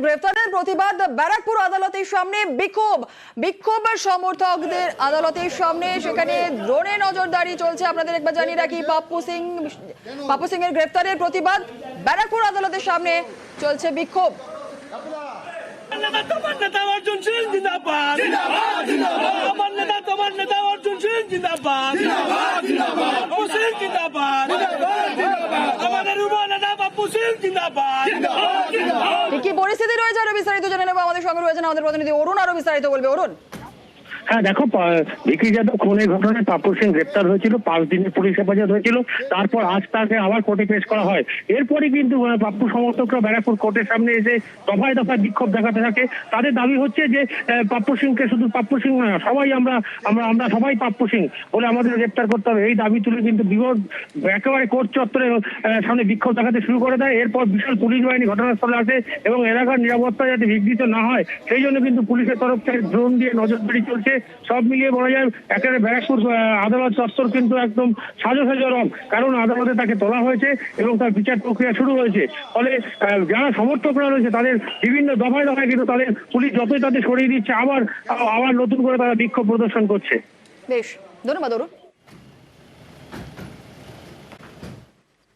গ্রেফতারের প্রতিবাদ ব্যারাকপুর আদালতের সামনে বিক্ষোভ সমর্থকদের আদালতের সামনে, সেখানে ড্রোনে নজরদারি চলছে। আপনাদের একবার জানিয়ে রাখি, পাপ্পু সিং এর গ্রেফতারের প্রতিবাদ ব্যারাকপুর আদালতের সামনে চলছে বিক্ষোভ। কি পরিস্থিতি রয়েছে আরো বিস্তারিত জেনে নেবো। আমাদের সঙ্গে রয়েছেন আমাদের প্রতিনিধি অরুণ, আরো বিস্তারিত বলবে। অরুণ। হ্যাঁ দেখো, ভিকি যাদব খুনের ঘটনায় পাপ্পু সিং গ্রেপ্তার হয়েছিল, 5 দিনের পুলিশ হেফাজত হয়েছিল, তারপর আজ তাকে আবার কোর্টে পেশ করা হয়। এরপরে কিন্তু পাপ্পু সমর্থকরা ব্যারাকপুর কোর্টের সামনে এসে দফায় দফায় বিক্ষোভ দেখাতে থাকে। তাদের দাবি হচ্ছে যে পাপ্পু সিংকে শুধু পাপ্পু সিং না, সবাই আমরা সবাই পাপ্পু সিং বলে আমাদের গ্রেপ্তার করতে হবে। এই দাবি তুলে কিন্তু বিরোধ একেবারে কোর্ট চত্বরের সামনে বিক্ষোভ দেখাতে শুরু করে দেয়। এরপর বিশাল পুলিশ বাহিনী ঘটনাস্থলে আসে এবং এলাকার নিরাপত্তা যাতে বিঘ্নিত না হয় সেই জন্য কিন্তু পুলিশের তরফ থেকে ড্রোন দিয়ে নজরদারি চলছে। সব মিলিয়ে বলা যায় একেবারে ব্যারাকপুর আদালত চত্বর কিন্তু একদম সাজো রং, কারণ আদালতে তাকে তোলা হয়েছে এবং তার বিচার প্রক্রিয়া শুরু হয়েছে। ফলে যারা সমর্থকরা রয়েছে তাদের বিভিন্ন দফায় কিন্তু তাদের পুলিশ যতই তাদের সরিয়ে দিচ্ছে, আবার নতুন করে তারা বিক্ষোভ প্রদর্শন করছে। বেশ, ধন্যবাদ অরুণ।